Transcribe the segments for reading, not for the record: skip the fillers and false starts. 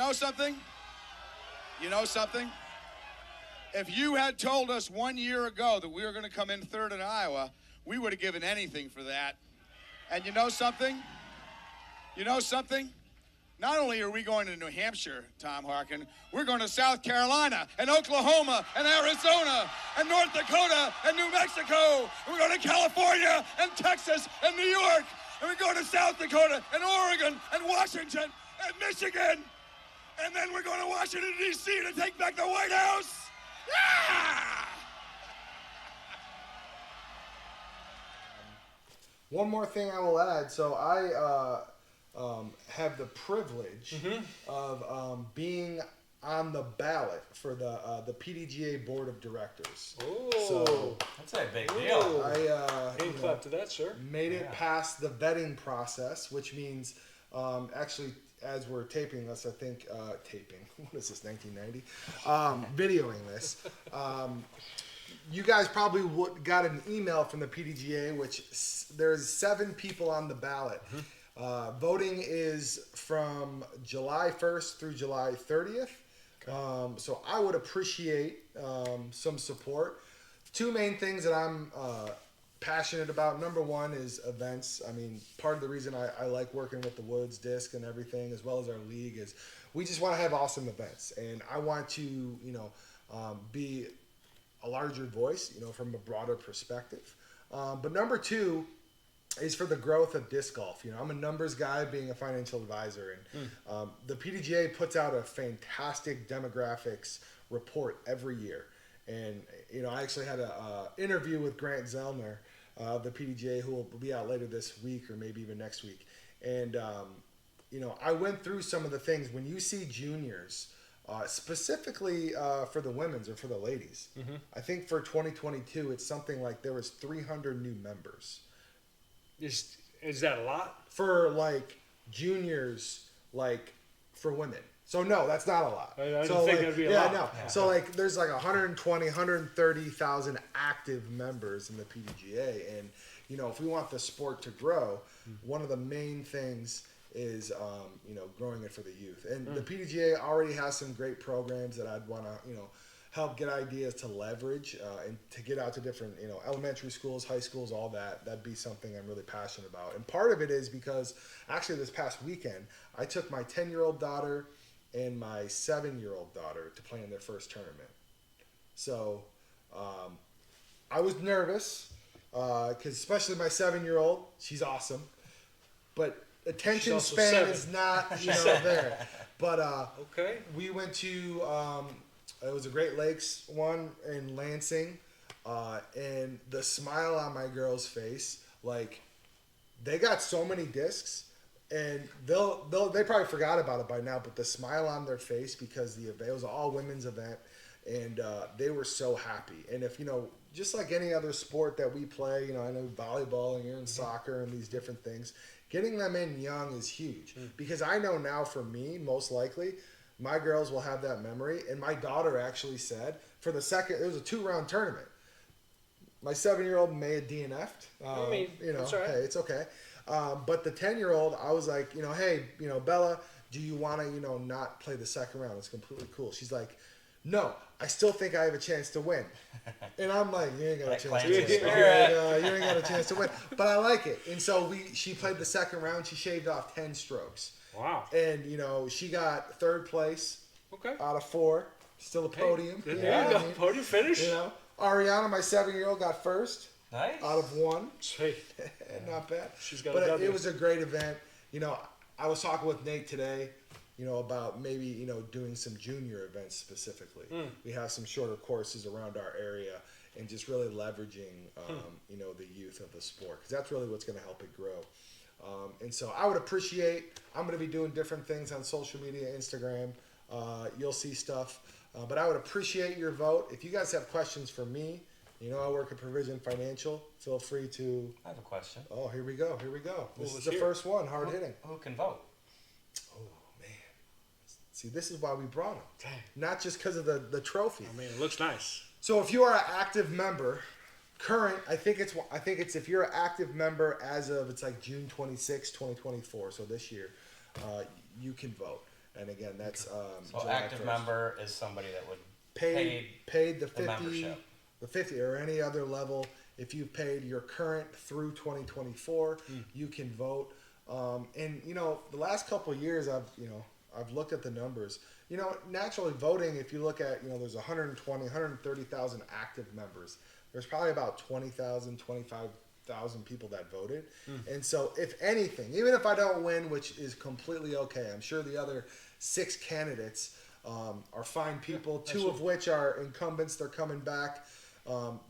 know something? You know something? If you had told us 1 year ago that we were going to come in third in Iowa, we would have given anything for that. And you know something? You know something? Not only are we going to New Hampshire, Tom Harkin, we're going to South Carolina and Oklahoma and Arizona and North Dakota and New Mexico. And we're going to California and Texas and New York. And we're going to South Dakota and Oregon and Washington and Michigan. And then we're going to Washington, D.C. to take back the White House. Yeah! One more thing I will add. So I have the privilege of being on the ballot for the PDGA Board of Directors. Oh, so that's a big deal. I hand clap to that, sir. Made it past the vetting process, which means actually, as we're taping this, I think what is this, 1990? Videoing this. You guys probably got an email from the PDGA, which there's 7 people on the ballot. Voting is from July 1st through July 30th. Okay. So I would appreciate some support. 2 main things that I'm passionate about. Number one is events. I mean, part of the reason I like working with the Woods Disc and everything, as well as our league, is we just want to have awesome events. And I want to, be a larger voice, from a broader perspective. But number 2 is for the growth of disc golf. I'm a numbers guy, being a financial advisor, and the PDGA puts out a fantastic demographics report every year. And I actually had a interview with Grant Zellner, the PDGA, who will be out later this week or maybe even next week. And I went through some of the things. When you see juniors, specifically for the women's or for the ladies, I think for 2022 it's something like there was 300 new members. Is that a lot? For juniors, for women. So no, that's not a lot. I didn't think that'd be a lot. No. Yeah. So there's 120, 130,000 active members in the PDGA, and if we want the sport to grow, one of the main things is growing it for the youth. And the PDGA already has some great programs that I'd want to help get ideas to leverage and to get out to different elementary schools, high schools, all that. That'd be something I'm really passionate about. And part of it is because actually this past weekend I took my 10-year-old daughter and my 7-year-old daughter to play in their first tournament. So I was nervous because especially my 7-year-old, she's awesome, but attention span 7. is not there. But okay, we went to it was a Great Lakes one in Lansing, and the smile on my girl's face, they got so many discs, and they probably forgot about it by now, but the smile on their face, because it was an all women's event, and they were so happy. And if just like any other sport that we play, I know volleyball and you're in soccer and these different things, getting them in young is huge. Because I know now for me, most likely, my girls will have that memory. And my daughter actually said, it was a 2-round tournament. My 7-year-old may have DNF'd. That's all right. Hey, it's okay. But the 10-year-old, I was like, hey, Bella, do you want to, not play the second round? It's completely cool. She's like, no, I still think I have a chance to win. And I'm like, you ain't got a chance to win. You ain't got a chance to win. But I like it. And so she played the second round. She shaved off 10 strokes. Wow. And, she got 3rd place out of 4. Still a podium. Podium finish. Ariana, my 7-year-old, got 1st. Nice. Out of 1. Hey. Not bad. She's got but a W. it was a great event. I was talking with Nate today, about maybe, doing some junior events specifically. We have some shorter courses around our area and just really leveraging, the youth of the sport, because that's really what's going to help it grow. And so I would appreciate, I'm going to be doing different things on social media, Instagram. You'll see stuff. But I would appreciate your vote. If you guys have questions for me, I work at Provision Financial. Feel free to. I have a question. Oh, here we go. This is the first one, hard hitting. Who can vote? Oh, man. See, this is why we brought him. Dang. Not just because of the trophy. It looks nice. So if you are an active member, I think it's if you're an active member as of June 26, 2024, so this year, you can vote. And again, that's So July active 1st. member is somebody that would paid the 50, membership. the 50 or any other level. If you've paid your current through 2024, you can vote. And you know, the last couple of years, I've looked at the numbers. You know, naturally voting, if you look at, you know, there's 130,000 active members. There's probably about 20,000, 25,000 people that voted. And so if anything, even if I don't win, which is completely okay, I'm sure the other 6 candidates are fine people, 2 of which are incumbents. They're coming back.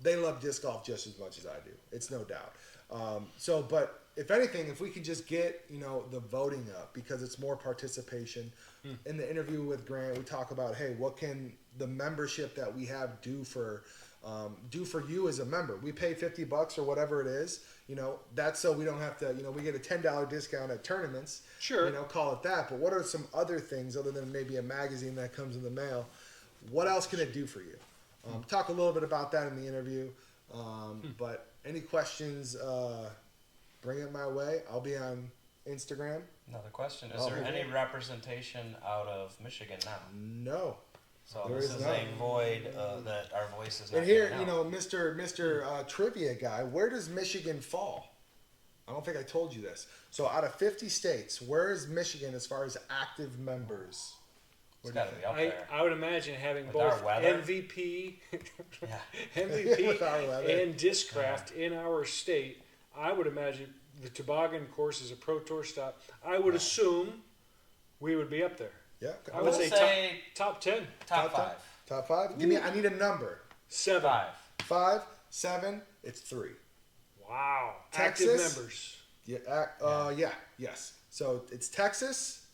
They love disc golf just as much as I do. It's no doubt. But if anything, if we can just get, you know, the voting up, because it's more participation. In the interview with Grant, we talk about, hey, what can the membership that we have do for you as a member? We pay $50 or whatever it is. You know, that's so we don't have to, you know, we get a $10 discount at tournaments. Sure. You know, call it that. But what are some other things other than maybe a magazine that comes in the mail? What else can it do for you? Talk a little bit about that in the interview. But any questions, bring it my way. I'll be on Instagram. Another question: is there any representation out of Michigan now? No. So There this is is not. a void that our voice is not. And here, getting you out. know, Mr. Trivia guy, where does Michigan fall? I don't think I told you this. So out of 50 states, where is Michigan as far as active members? It's got to be up I there. would imagine having With both our weather? MVP, Yeah. MVP With our weather. and Discraft in our state. I would imagine the toboggan course is a pro tour stop. I would assume we would be up there. Yeah. I would We'll say say top 10. top 5. Top 5? Give me. I need a number. 7. 5. 5, 7. It's 3. Wow. Texas? Active members. Yeah. Yes. So it's Texas.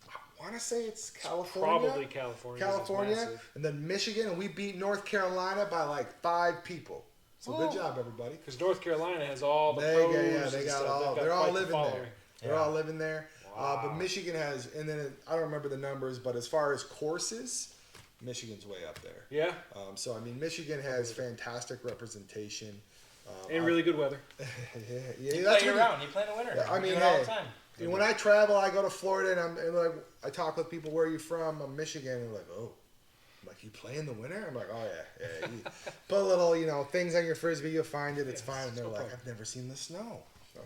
I want to say it's California. Probably California. California, and then Michigan, and we beat North Carolina by like 5 people. So good job, everybody. Because North Carolina has all the They pros. got and all. stuff. They've They're got all quite the living following. there. They're all living there. Wow. But Michigan has, and then I don't remember the numbers, but as far as courses, Michigan's way up there. Yeah. So I mean, Michigan has fantastic representation. And really good weather. Yeah, You that's play what year round. You play in the winter. I You mean, do it all hey, the time. you know, when I travel, I go to Florida, and like I talk with people. Where are you from? I'm Michigan. And they're like, oh. I'm like, you play in the winter? I'm like, oh yeah. You put a little, you know, things on your frisbee, you'll find it. It's fine. And they're like, I've never seen the snow. So,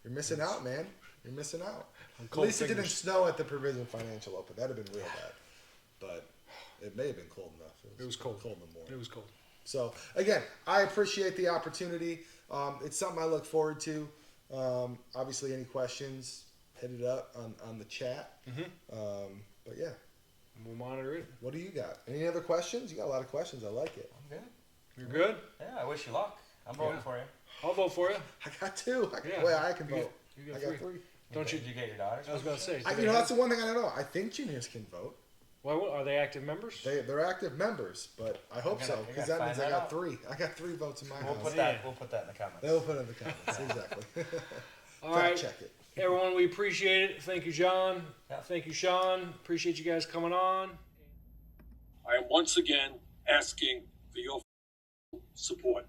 you're missing out, man. You're missing out. At cold least it didn't fingers. snow at the Provision Financial Open. That'd have been real bad. But it may have been cold enough. It was cold. Cold in the morning. It was cold. So again, I appreciate the opportunity. It's something I look forward to. Obviously, any questions, hit it up on the chat. But yeah, We'll monitor it. what do you got? Any other questions? You got a lot of questions. I like it. I'm good. You're good? Yeah, I wish you luck. I'm voting Yeah. for you. I'll vote for you. I got 2. Yeah. Well, I can You get- vote. you get I got 3. Don't you? Did you get your daughters? I was going to say. You know, that's the one thing I don't know. I think juniors can vote. Well, are they active members? They're active members, but I hope We so gotta- we because gotta that means find I that got out. 3. I got 3 votes in my We'll house. put Yeah. that. We'll put that in the comments. They'll put it in the comments. Exactly. All right. Check it. Everyone, we appreciate it. Thank you, John. Yeah. Thank you, Sean. Appreciate you guys coming on. I am once again asking for your support.